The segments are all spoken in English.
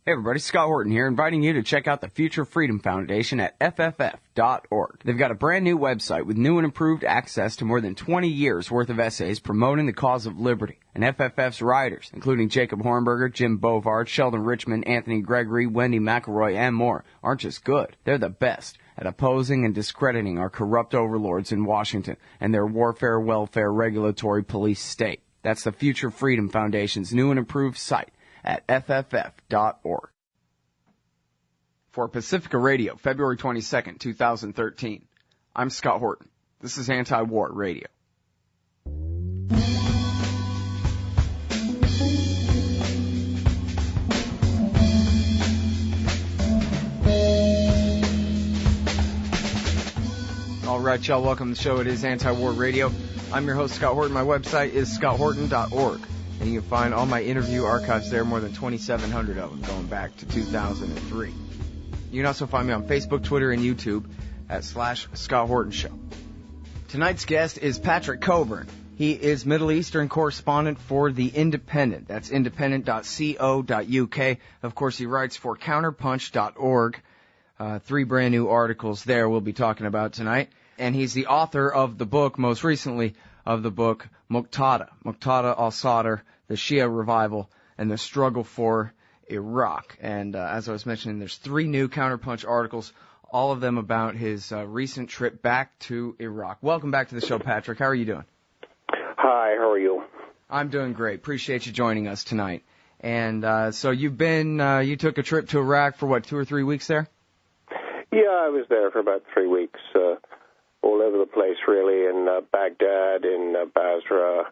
Hey everybody, Scott Horton here, inviting you to check out the Future Freedom Foundation at fff.org. They've got a brand new website with new and improved access to more than 20 years worth of essays promoting the cause of liberty. And FFF's writers, including Jacob Hornberger, Jim Bovard, Sheldon Richmond, Anthony Gregory, Wendy McElroy, and more, aren't just good. They're the best at opposing and discrediting our corrupt overlords in Washington and their warfare, welfare, regulatory police state. That's the Future Freedom Foundation's new and improved site at fff.org. For Pacifica Radio, February 22nd, 2013, I'm Scott Horton. This is Anti-War Radio. All right, y'all, welcome to the show. It is Anti-War Radio. I'm your host, Scott Horton. My website is scotthorton.org. And you can find all my interview archives there, more than 2,700 of them, going back to 2003. You can also find me on Facebook, Twitter, and YouTube at /Scott Horton Show. Tonight's guest is Patrick Cockburn. He is Middle Eastern correspondent for The Independent. That's independent.co.uk. Of course, he writes for counterpunch.org. 3 brand new articles there we'll be talking about tonight. And he's the author of the book, most recently, of the book Muqtada al-Sadr, the Shia Revival, and the Struggle for Iraq. And as I was mentioning, there's 3 new Counterpunch articles, all of them about his recent trip back to Iraq. Welcome back to the show, Patrick. How are you doing? Hi, how are you? I'm doing great. Appreciate you joining us tonight. And so you took a trip to Iraq for, 2 or 3 weeks there? Yeah, I was there for about 3 weeks, all over the place, really, in Baghdad, in Basra,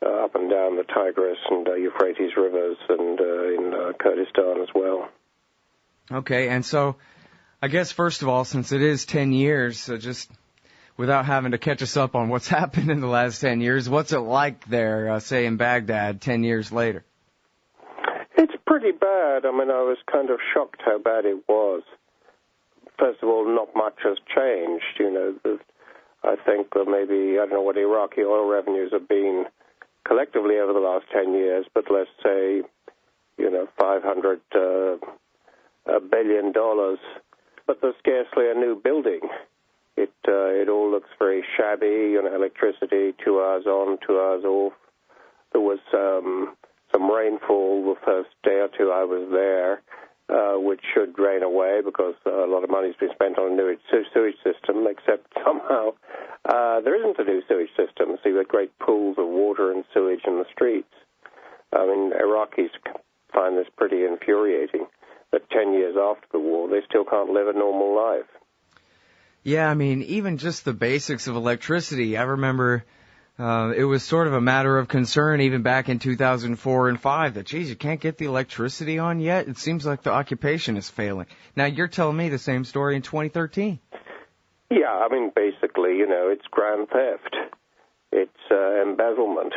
up and down the Tigris and Euphrates rivers, and in Kurdistan as well. Okay, and so I guess, first of all, since it is 10 years, just without having to catch us up on what's happened in the last 10 years, what's it like there, say, in Baghdad 10 years later? It's pretty bad. I mean, I was kind of shocked how bad it was. First of all, not much has changed. I think that maybe, I don't know what Iraqi oil revenues have been collectively over the last 10 years, but let's say, $500 billion. But there's scarcely a new building. It all looks very shabby. Electricity 2 hours on, 2 hours off. There was some rainfall the first day or two I was there, which should drain away because a lot of money's been spent on a new sewage system, except somehow there isn't a new sewage system. So you've got great pools of water and sewage in the streets. I mean, Iraqis find this pretty infuriating that 10 years after the war, they still can't live a normal life. Yeah, I mean, even just the basics of electricity. I remember it was sort of a matter of concern even back in 2004 and 5 that, geez, you can't get the electricity on yet? It seems like the occupation is failing. Now, you're telling me the same story in 2013. Yeah, I mean, basically, it's grand theft. It's embezzlement.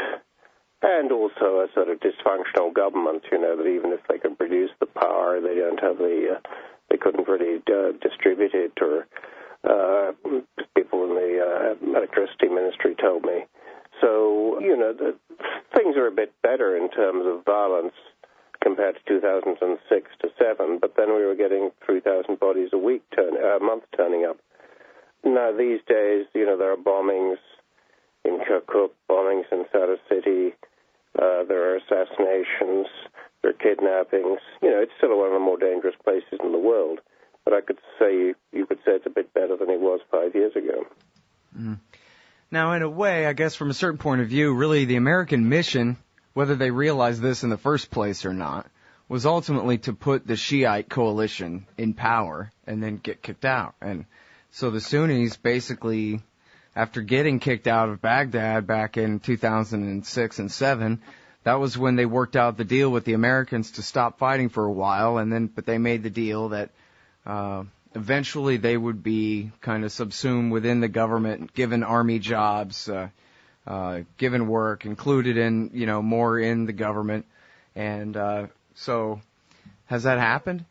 And also a sort of dysfunctional government, that even if they can produce the power, they don't have they couldn't really distribute it, or people in the electricity ministry told me. So, things are a bit better in terms of violence compared to 2006 to 7, but then we were getting 3,000 bodies a month turning up. Now, these days, there are bombings in Kirkuk, bombings in Sadr City, there are assassinations, there are kidnappings. It's still one of the more dangerous places in the world, but I could say, you could say it's a bit better than it was 5 years ago. Mm-hmm. Now, in a way, I guess from a certain point of view, really the American mission, whether they realized this in the first place or not, was ultimately to put the Shiite coalition in power and then get kicked out. And so the Sunnis basically, after getting kicked out of Baghdad back in 2006 and 7, that was when they worked out the deal with the Americans to stop fighting for a while, but they made the deal that eventually they would be kind of subsumed within the government, given army jobs, given work, included in, more in the government. And so has that happened?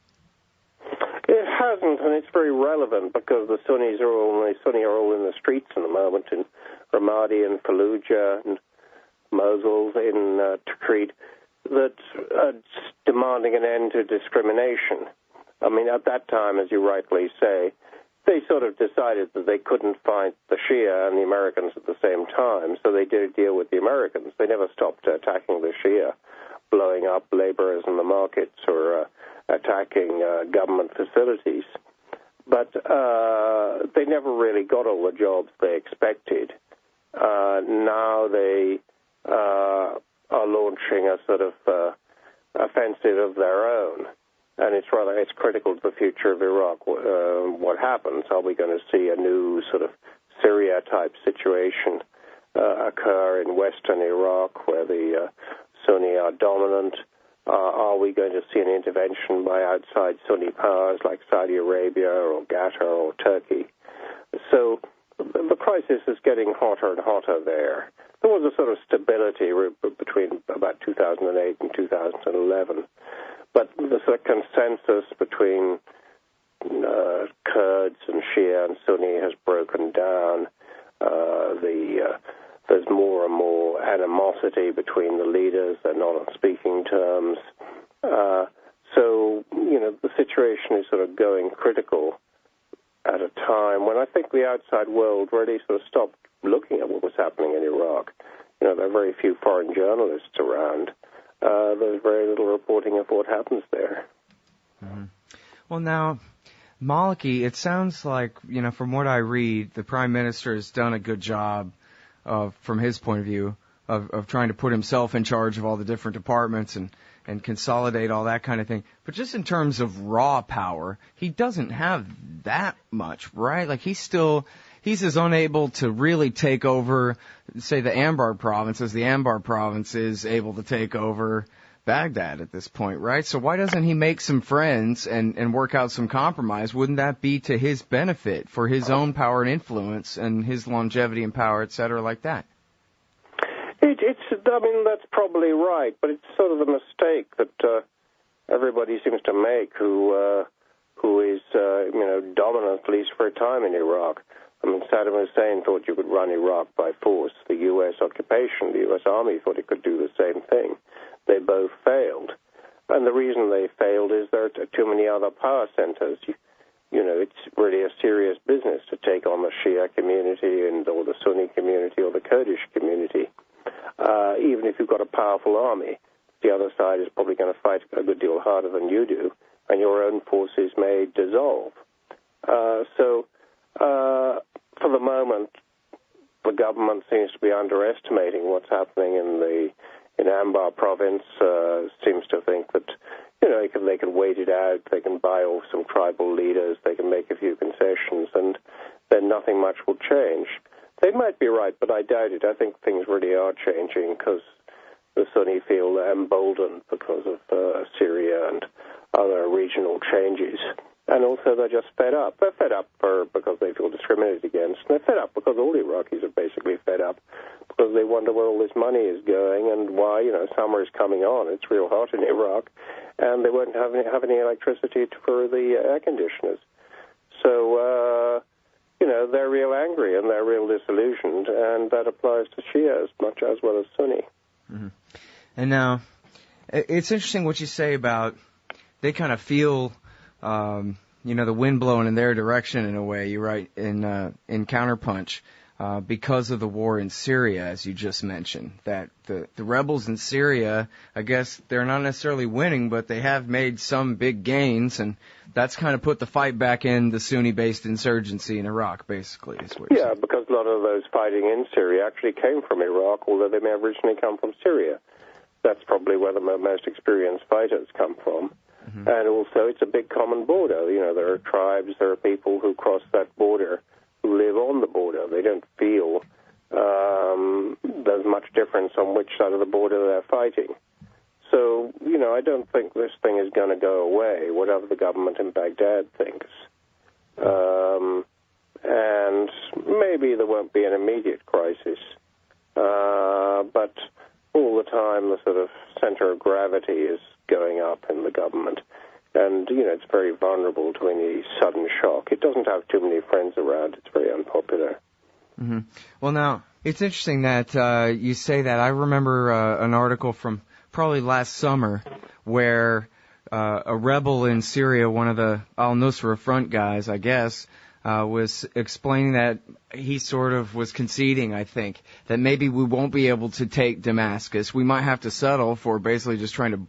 It hasn't, and it's very relevant because the Sunni are all in the streets at the moment in Ramadi and Fallujah and Mosul in Tikrit. that demanding an end to discrimination. I mean, at that time, as you rightly say, they sort of decided that they couldn't fight the Shia and the Americans at the same time, so they did a deal with the Americans. They never stopped attacking the Shia, blowing up laborers in the markets or attacking government facilities. But they never really got all the jobs they expected. Now they are launching a sort of offensive of their own. And it's critical to the future of Iraq. What happens? Are we going to see a new sort of Syria-type situation occur in western Iraq where the Sunni are dominant? Are we going to see an intervention by outside Sunni powers like Saudi Arabia or Qatar or Turkey? So the crisis is getting hotter and hotter there. There was a sort of stability between about 2008 and 2011. But the sort of consensus between Kurds and Shia and Sunni has broken down. There's more and more animosity between the leaders. They're not on speaking terms. So, the situation is sort of going critical at a time when I think the outside world really sort of stopped looking at what was happening in Iraq. There are very few foreign journalists around. There's very little reporting of what happens there. Mm-hmm. Well, now, Maliki, it sounds like, from what I read, the Prime Minister has done a good job from his point of view, of trying to put himself in charge of all the different departments and consolidate all that kind of thing. But just in terms of raw power, he doesn't have that much, right? Like, he's as unable to really take over, say, the Anbar province as the Anbar province is able to take over Baghdad at this point, right? So why doesn't he make some friends and work out some compromise? Wouldn't that be to his benefit for his own power and influence and his longevity and power, et cetera, like that? That's probably right, but it's sort of a mistake that everybody seems to make who is, dominant, at least for a time in Iraq. Saddam Hussein thought you could run Iraq by force. The U.S. occupation, the U.S. Army thought it could do the same thing. They both failed. And the reason they failed is there are too many other power centers. It's really a serious business to take on the Shia community or the Sunni community or the Kurdish community. Even if you've got a powerful army, the other side is probably going to fight a good deal harder than you do, and your own forces may dissolve. For the moment, the government seems to be underestimating what's happening in Anbar province. Seems to think that they can wait it out, they can buy off some tribal leaders, they can make a few concessions, and then nothing much will change. They might be right, but I doubt it. I think things really are changing because the Sunni feel emboldened because of Syria and other regional changes. And also they're just fed up. They're fed up because they feel discriminated against. And they're fed up because all Iraqis are basically fed up because they wonder where all this money is going and why, summer is coming on. It's real hot in Iraq. And they won't have any electricity for the air conditioners. So, they're real angry and they're real disillusioned. And that applies to Shia as much as well as Sunni. Mm-hmm. And now, it's interesting what you say about they kind of feel... the wind blowing in their direction in a way, you're right, in Counterpunch, because of the war in Syria, as you just mentioned, that the rebels in Syria, I guess they're not necessarily winning, but they have made some big gains, and that's kind of put the fight back in the Sunni-based insurgency in Iraq, basically, is what you're saying. Because a lot of those fighting in Syria actually came from Iraq, although they may have originally come from Syria. That's probably where the most experienced fighters come from. Mm-hmm. And also, it's a big common border. There are tribes, there are people who cross that border, who live on the border. They don't feel there's much difference on which side of the border they're fighting. So, I don't think this thing is going to go away, whatever the government in Baghdad thinks. And maybe there won't be an immediate crisis. But all the time, the sort of center of gravity is going up in the government. And, it's very vulnerable to any sudden shock. It doesn't have too many friends around. It's very unpopular. Mm-hmm. Well, now, it's interesting that you say that. I remember an article from probably last summer, where a rebel in Syria, one of the al-Nusra Front guys, I guess, was explaining that he sort of was conceding, I think, that maybe we won't be able to take Damascus. We might have to settle for basically just trying to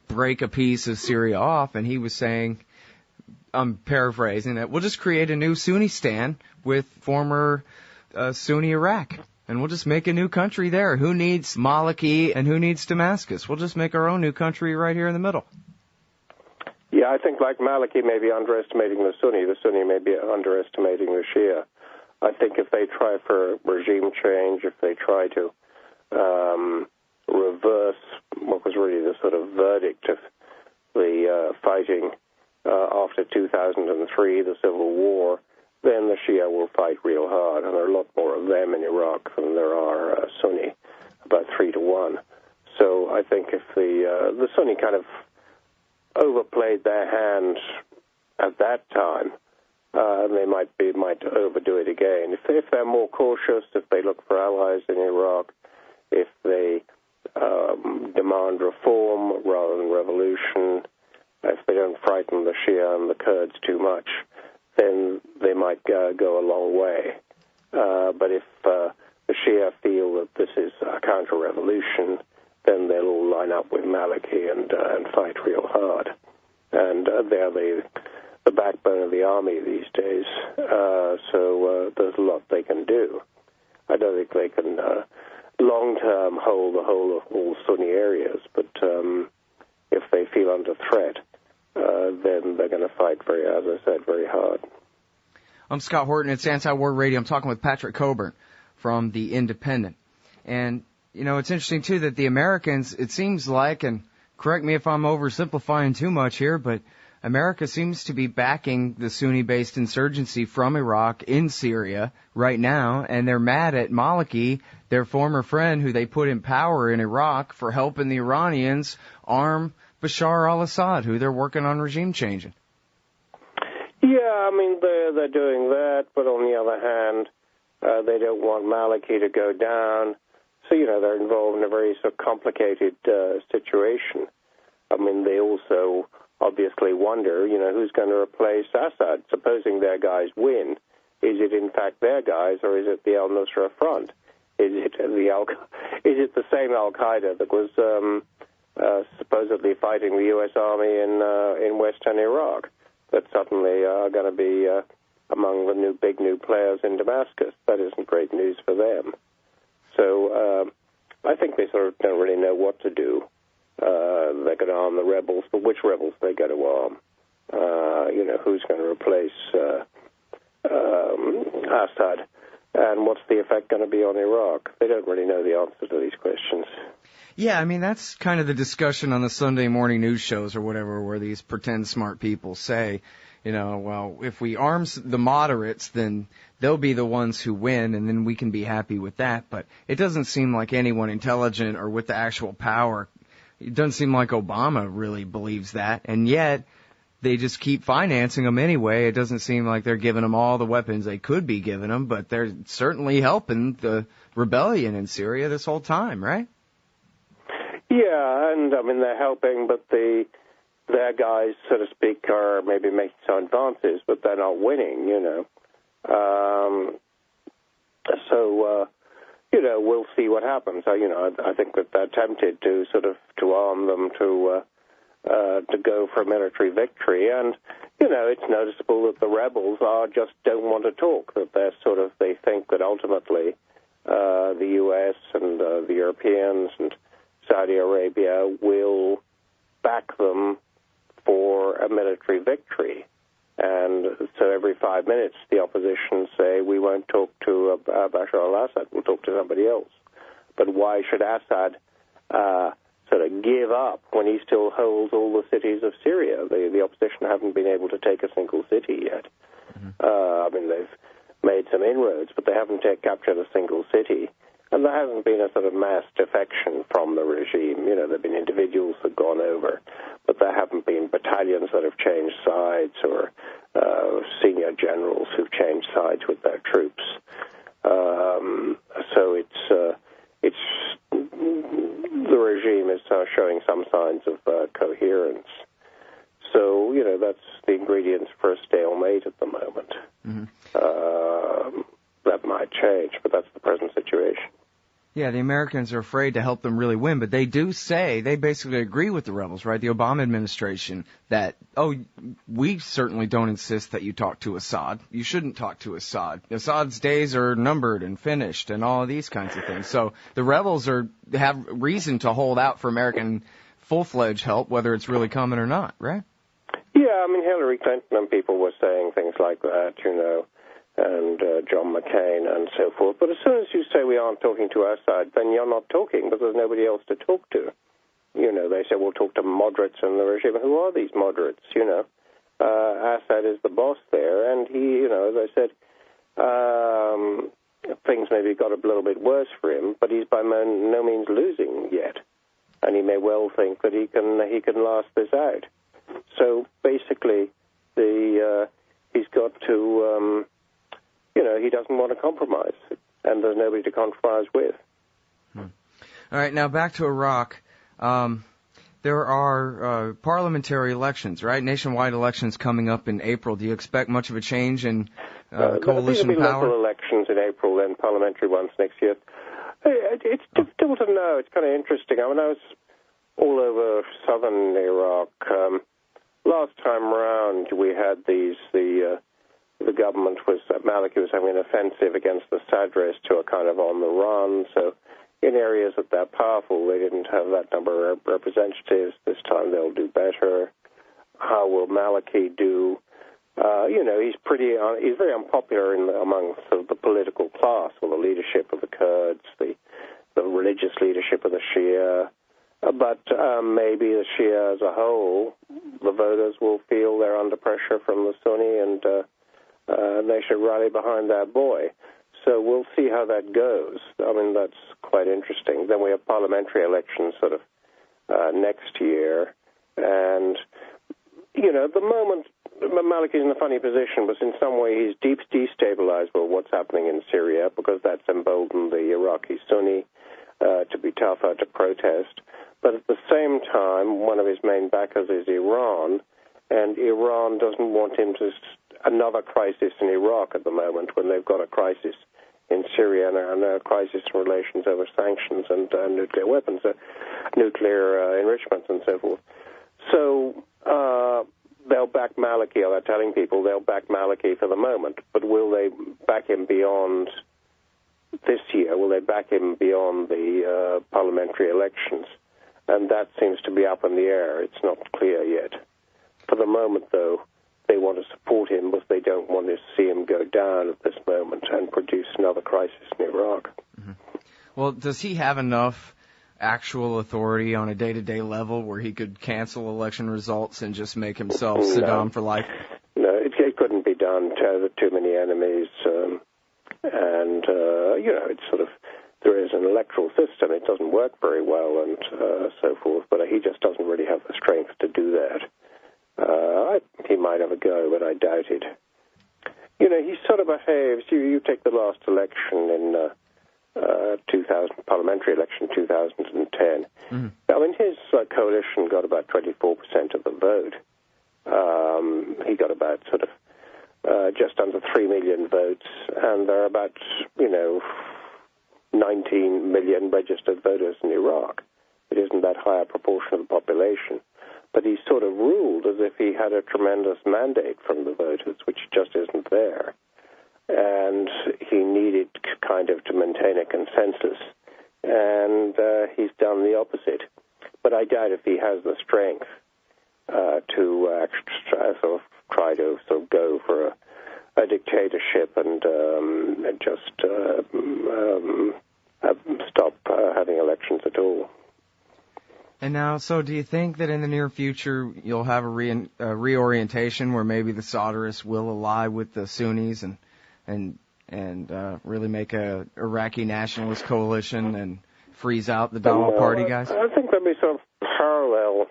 break a piece of Syria off. And he was saying, I'm paraphrasing, that we'll just create a new Sunnistan with former Sunni Iraq. And we'll just make a new country there. Who needs Maliki and who needs Damascus? We'll just make our own new country right here in the middle. Yeah, I think like Maliki may be underestimating the Sunni may be underestimating the Shia. I think if they try for regime change, if they try to reverse what was really the sort of verdict of the fighting after 2003, the Civil War, then the Shia will fight real hard, and there are a lot more of them in Iraq than there are Sunni, about 3-1. So I think if the Sunni kind of overplayed their hand at that time, they might overdo it again. If they're more cautious, if they look for allies in Iraq, if they demand reform rather than revolution, if they don't frighten the Shia and the Kurds too much, then they might go a long way. But if the Shia feel that this is a counter-revolution, then they'll all line up with Maliki and fight real hard. And they're the backbone of the army these days, so there's a lot they can do. I don't think they can long-term hold the whole of all Sunni areas, but if they feel under threat, then they're going to fight, as I said, very hard. I'm Scott Horton. It's Anti-War Radio. I'm talking with Patrick Cockburn from The Independent. And, you know, it's interesting, too, that the Americans, it seems like, and correct me if I'm oversimplifying too much here, but America seems to be backing the Sunni-based insurgency from Iraq in Syria right now, and they're mad at Maliki, their former friend who they put in power in Iraq, for helping the Iranians arm Bashar al-Assad, who they're working on regime changing. Yeah, I mean, they're doing that, but on the other hand, they don't want Maliki to go down. So, you know, they're involved in a very sort of complicated situation. I mean, they also obviously wonder, you know, who's going to replace Assad. Supposing their guys win, is it in fact their guys, or is it the al-Nusra Front? Is it the same Al-Qaeda that was supposedly fighting the U.S. Army in western Iraq that suddenly are going to be among the big new players in Damascus? That isn't great news for them. So I think they sort of don't really know what to do. They're going to arm the rebels, but which rebels they're going to arm? You know, who's going to replace Assad? And what's the effect going to be on Iraq? They don't really know the answer to these questions. Yeah, I mean, that's kind of the discussion on the Sunday morning news shows or whatever, where these pretend smart people say, you know, well, if we arm the moderates, then they'll be the ones who win, and then we can be happy with that. But it doesn't seem like anyone intelligent or with the actual power, it doesn't seem like Obama really believes that, and yet they just keep financing them anyway. It doesn't seem like they're giving them all the weapons they could be giving them, but they're certainly helping the rebellion in Syria this whole time, right? Yeah, and I mean, they're helping, but their guys, so to speak, are maybe making some advances, but they're not winning, you know. So, you know, we'll see what happens. You know, I think that they're tempted to to arm them to go for a military victory, and you know, it's noticeable that the rebels don't want to talk. That they think that ultimately the U.S. and the Europeans and Saudi Arabia will back them for a military victory. And so every 5 minutes, the opposition say, we won't talk to Bashar al-Assad, we'll talk to somebody else. But why should Assad give up when he still holds all the cities of Syria? The opposition haven't been able to take a single city yet. Mm-hmm. I mean, they've made some inroads, but they haven't captured a single city. And there hasn't been a sort of mass defection from the regime. You know, there have been individuals that have gone over, but there haven't been battalions that have changed sides or senior generals who've changed sides with their troops. So it's the regime is showing that's the ingredients for a stalemate at the moment. That might change, but that's the present situation. Yeah, the Americans are afraid to help them really win, but they do say, they basically agree with the rebels, right? The Obama administration, that, we certainly don't insist that you talk to Assad. You shouldn't talk to Assad. Assad's days are numbered and finished and all of these kinds of things. So the rebels have reason to hold out for American full-fledged help, whether it's really coming or not, right? Yeah, I mean, Hillary Clinton and people were saying things like that, and John McCain and so forth. But as soon as you say we aren't talking to Assad, then you're not talking because there's nobody else to talk to. They say we'll talk to moderates in the regime. Who are these moderates? Assad is the boss there, and he, as I said, things maybe got a little bit worse for him, but he's by no means losing yet, and he may well think that he can last this out. So basically, he's got to. He doesn't want to compromise, and there's nobody to compromise with. All right, now back to Iraq. There are parliamentary elections, right? Nationwide elections coming up in April. Do you expect much of a change in coalition there'll be power? Local elections in April, then parliamentary ones next year. It's difficult to know. It's kind of interesting. I mean, I was all over southern Iraq. Last time round, we had the government Maliki was having an offensive against the Sadrists who are kind of on the run. So in areas that they're powerful, they didn't have that number of representatives. This time they'll do better. How will Maliki do? He's very unpopular among the political class, or the leadership of the Kurds, the religious leadership of the Shia. But maybe the Shia as a whole, the voters will feel they're under pressure from the Sunni, and they should rally behind that boy. So we'll see how that goes. I mean, that's quite interesting. Then we have parliamentary elections sort of next year. And, at the moment, Maliki is in a funny position, but in some way he's destabilized by what's happening in Syria, because that's emboldened the Iraqi Sunni to be tougher, to protest. But at the same time, one of his main backers is Iran, and Iran doesn't want him to another crisis in Iraq at the moment, when they've got a crisis in Syria and a crisis in relations over sanctions and nuclear weapons, nuclear enrichment and so forth. So they'll back Maliki, or they're telling people they'll back Maliki for the moment, but will they back him beyond this year? Will they back him beyond the parliamentary elections? And that seems to be up in the air. It's not clear yet. For the moment, though, they want to support him, but they don't want to see him go down at this moment and produce another crisis in Iraq. Mm-hmm. Well, does he have enough actual authority on a day-to-day level where he could cancel election results and just make himself Saddam for life? No, it couldn't be done. Too many enemies, it's sort of, there is an electoral system. It doesn't work very well and so forth, but he just doesn't really have the strength to do that. He might have a go, but I doubt it. He sort of behaves. You take the last election in 2000, parliamentary election 2010. Mm-hmm. I mean, his coalition got about 24% of the vote. He got about sort of just under 3 million votes, and there are about 19 million registered voters in Iraq. It isn't that high a proportion of the population. But he sort of ruled as if he had a tremendous mandate from the voters, which just isn't there. And he needed kind of to maintain a consensus. And he's done the opposite. But I doubt if he has the strength to sort of try to sort of go for a dictatorship and just stop having elections at all. And now, so do you think that in the near future you'll have a reorientation where maybe the Sadrists will ally with the Sunnis and really make a Iraqi nationalist coalition and freeze out the Dawa Party guys? I think there'll be sort of parallel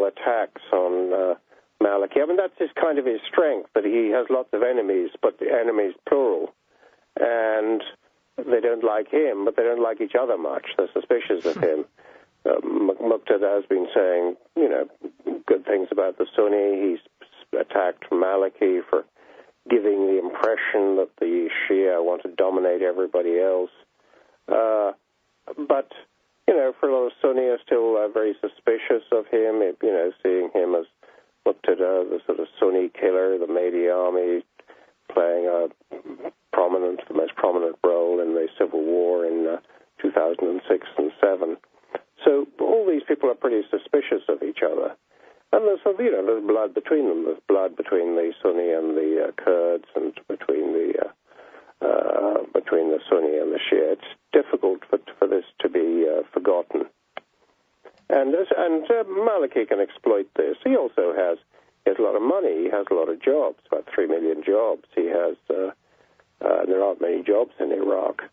attacks on Maliki. I mean, that's kind of his strength, that he has lots of enemies, but the enemies plural, and they don't like him, but they don't like each other much. They're suspicious of him. Muqtada has been saying, good things about the Sunni. He's attacked Maliki for giving the impression that the Shia want to dominate everybody else. But, for a lot of Sunni are still very suspicious of him, seeing him as Muqtada, the sort of Sunni killer, the Mahdi army, playing the most prominent role in the civil war in 2006 and 7. So all these people are pretty suspicious of each other. And there's blood between them. There's blood between the Sunni and the Kurds, and between the Sunni and the Shia. It's difficult for this to be forgotten. And Maliki can exploit this. He also has a lot of money. He has a lot of jobs, about 3 million jobs. He has. There aren't many jobs in Iraq.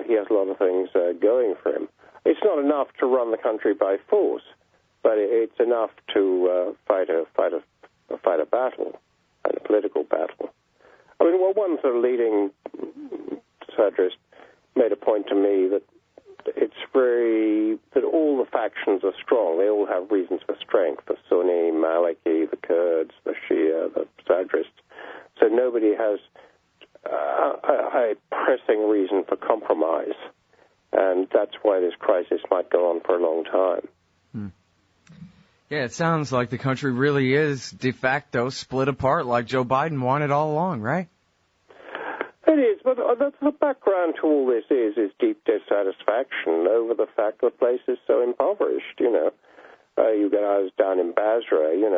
He has a lot of things going for him. It's not enough to run the country by force, but it's enough to fight a battle, and a political battle. I mean, one sort of leading satirist made a point to me that that all the factions are strong. They all have reasons for strength: the Sunni, Maliki, the Kurds, the Shia, the Sadrists. So nobody has a pressing reason for compromise, and that's why this crisis might go on for a long time. Yeah, it sounds like the country really is de facto split apart like Joe Biden wanted all along, right? It is, but the background to all this is deep dissatisfaction over the fact the place is so impoverished, I was down in Basra, and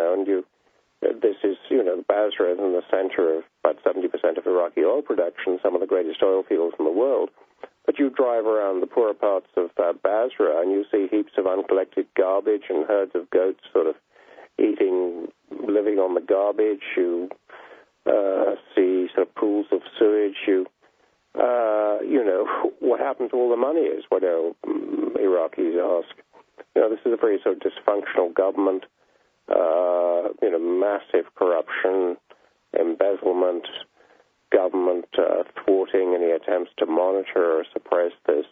Basra is in the center of about 70% of Iraqi oil production, some of the greatest oil fields in the world. But you drive around the poorer parts of Basra and you see heaps of uncollected garbage and herds of goats sort of living on the garbage. You see sort of pools of sewage. What happened to all the money is what Iraqis ask. This is a very sort of dysfunctional government, massive corruption, embezzlement, government thwarting any attempts to monitor or suppress this.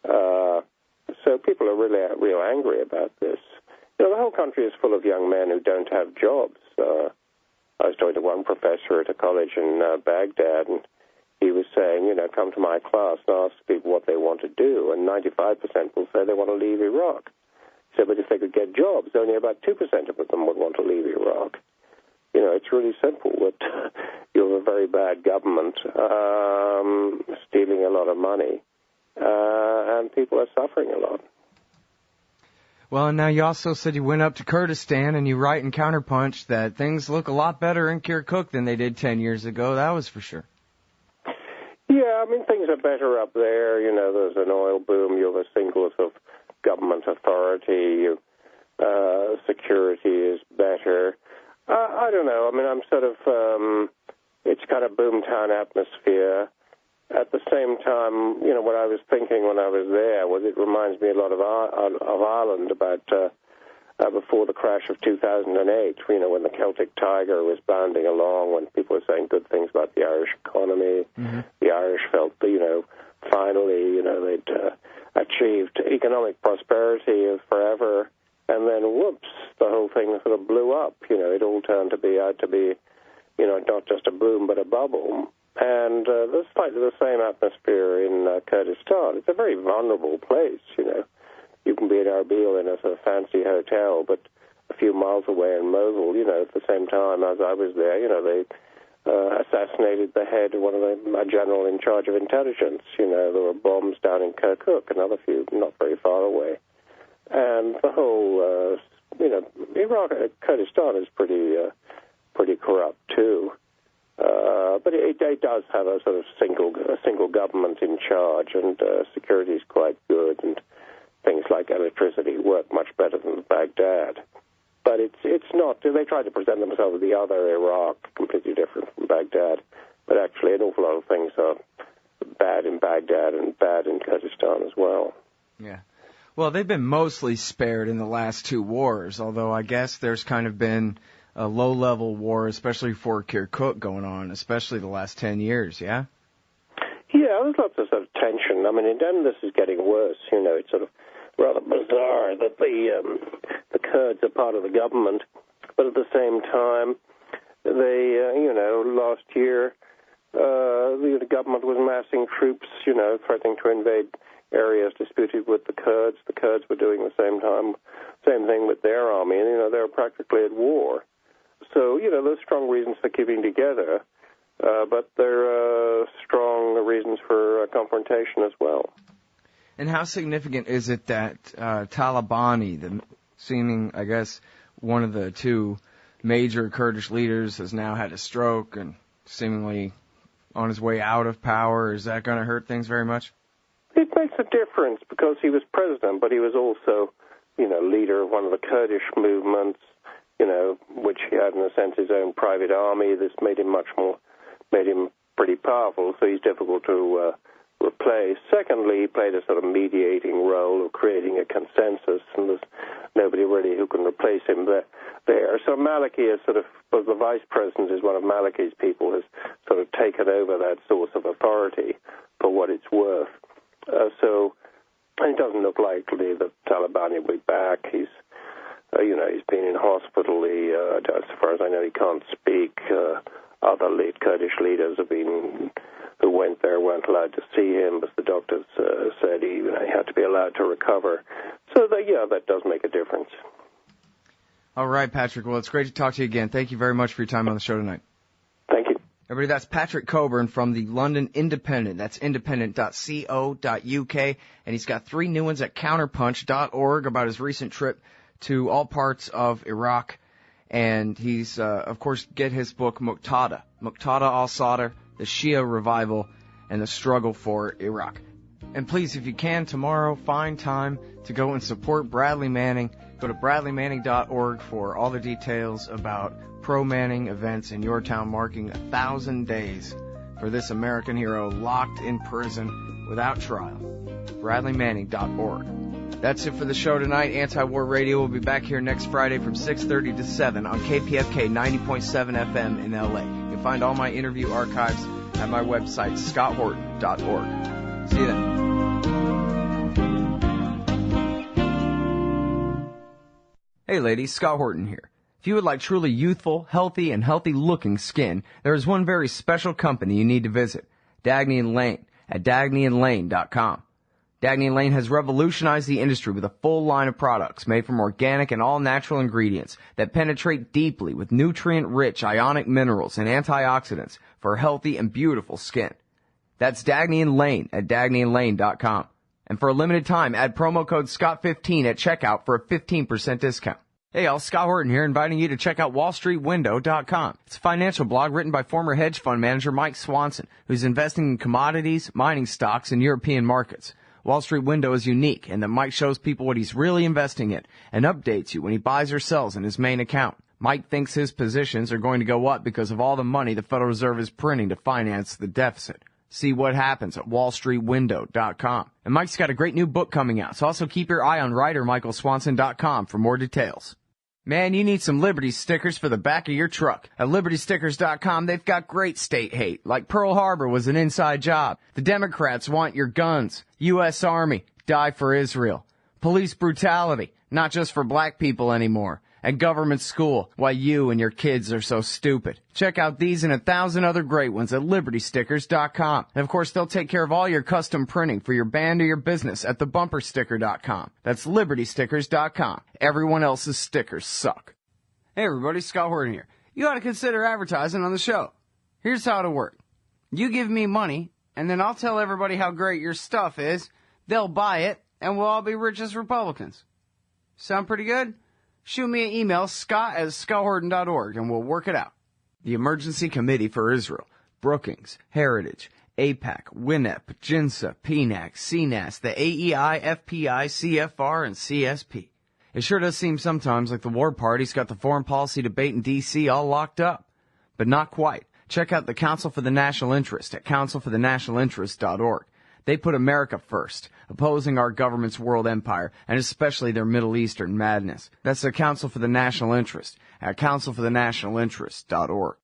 So people are real angry about this. The whole country is full of young men who don't have jobs. I was talking to one professor at a college in Baghdad, and he was saying, come to my class and ask people what they want to do, and 95% will say they want to leave Iraq. So, but if they could get jobs, only about 2% of them would want to leave Iraq. It's really simple that you have a very bad government stealing a lot of money, and people are suffering a lot. Well, and now you also said you went up to Kurdistan, and you write in Counterpunch that things look a lot better in Kirkuk than they did 10 years ago. That was for sure. Yeah, I mean, things are better up there. There's an oil boom. You have a single sort of government authority. Security is better. I don't know. I mean, I'm sort of, it's kind of boomtown atmosphere. At the same time, what I was thinking when I was there was it reminds me a lot of Ireland about before the crash of 2008, when the Celtic Tiger was bounding along, when people were saying good things about the Irish economy. Mm-hmm. The Irish felt that, finally, they'd achieved economic prosperity forever. And then, whoops, the whole thing sort of blew up. It all turned out to be, not just a boom but a bubble. And there's slightly the same atmosphere in Kurdistan. It's a very vulnerable place, You can be in Erbil in a sort of fancy hotel, but a few miles away in Mosul, at the same time as I was there, they assassinated the head of a general in charge of intelligence. There were bombs down in Kirkuk, another few not very far away. And the whole, Kurdistan is pretty corrupt too. But it does have a sort of single government in charge, and security is quite good, and things like electricity work much better than Baghdad. But it's not. They try to present themselves as the other Iraq, completely different from Baghdad. But actually, an awful lot of things are bad in Baghdad and bad in Kurdistan as well. Yeah. Well, they've been mostly spared in the last two wars, although I guess there's kind of been a low-level war, especially for Kirkuk, going on, especially the last 10 years, yeah? Yeah, there's lots of sort of tension. I mean, in them, this is getting worse. It's sort of rather bizarre that the Kurds are part of the government, but at the same time, they, last year, the government was massing troops, threatening to invade areas disputed with the Kurds. The Kurds were doing the same thing with their army, and, they were practically at war. So, there's strong reasons for keeping together, but there are strong reasons for confrontation as well. And how significant is it that Talabani, the seeming, I guess, one of the two major Kurdish leaders, has now had a stroke and seemingly on his way out of power? Is that going to hurt things very much? It makes a difference because he was president, but he was also, leader of one of the Kurdish movements, which he had, in a sense, his own private army. This made him pretty powerful, so he's difficult to replace. Secondly, he played a sort of mediating role of creating a consensus, and there's nobody really who can replace him there. So Maliki is was the vice president, is one of Maliki's people, has sort of taken over that source of authority for what it's worth. And it doesn't look likely that Taliban will be back. He's been in hospital. As far as I know, he can't speak. Other Kurdish leaders who went there weren't allowed to see him, but the doctors said he had to be allowed to recover. So, that does make a difference. All right, Patrick. Well, it's great to talk to you again. Thank you very much for your time on the show tonight. Thank you. Everybody, that's Patrick Cockburn from the London Independent. That's independent.co.uk. And he's got 3 new ones at counterpunch.org about his recent trip to all parts of Iraq. And he's, of course, get his book, Muqtada al-Sadr, the Shia Revival, and the Struggle for Iraq. And please, if you can, tomorrow, find time to go and support Bradley Manning. Go to bradleymanning.org for all the details about pro-Manning events in your town, marking 1,000 days for this American hero locked in prison without trial. bradleymanning.org. That's it for the show tonight. Anti-War Radio will be back here next Friday from 6:30 to 7 on KPFK 90.7 FM in LA. You can find all my interview archives at my website, scotthorton.org. See you then. Hey ladies, Scott Horton here. If you would like truly youthful, healthy, and healthy-looking skin, there is one very special company you need to visit, Dagny & Lane at dagnyandlane.com. Dagny & Lane has revolutionized the industry with a full line of products made from organic and all-natural ingredients that penetrate deeply with nutrient-rich ionic minerals and antioxidants for healthy and beautiful skin. That's Dagny & Lane at dagnyandlane.com. And for a limited time, add promo code SCOTT15 at checkout for a 15% discount. Hey y'all, Scott Horton here, inviting you to check out wallstreetwindow.com. It's a financial blog written by former hedge fund manager Mike Swanson, who's investing in commodities, mining stocks, and European markets. Wall Street Window is unique in that Mike shows people what he's really investing in and updates you when he buys or sells in his main account. Mike thinks his positions are going to go up because of all the money the Federal Reserve is printing to finance the deficit. See what happens at wallstreetwindow.com. And Mike's got a great new book coming out, so also keep your eye on writermichaelswanson.com for more details. Man, you need some Liberty stickers for the back of your truck. At LibertyStickers.com, they've got great state hate, like Pearl Harbor was an inside job. The Democrats want your guns. U.S. Army, die for Israel. Police brutality, not just for black people anymore. And government school, why you and your kids are so stupid. Check out these and 1,000 other great ones at LibertyStickers.com. And of course, they'll take care of all your custom printing for your band or your business at TheBumperSticker.com. That's LibertyStickers.com. Everyone else's stickers suck. Hey everybody, Scott Horton here. You ought to consider advertising on the show. Here's how it'll work. You give me money, and then I'll tell everybody how great your stuff is. They'll buy it, and we'll all be rich as Republicans. Sound pretty good? Shoot me an email, scott@scotthorton.org, and we'll work it out. The Emergency Committee for Israel, Brookings, Heritage, AIPAC, WINEP, JINSA, PNAC, CNAS, the AEI, FPI, CFR, and CSP. It sure does seem sometimes like the war party's got the foreign policy debate in D.C. all locked up. But not quite. Check out the Council for the National Interest at councilforthenationalinterest.org. They put America first, opposing our government's world empire, and especially their Middle Eastern madness. That's the Council for the National Interest at councilforthenationalinterest.org.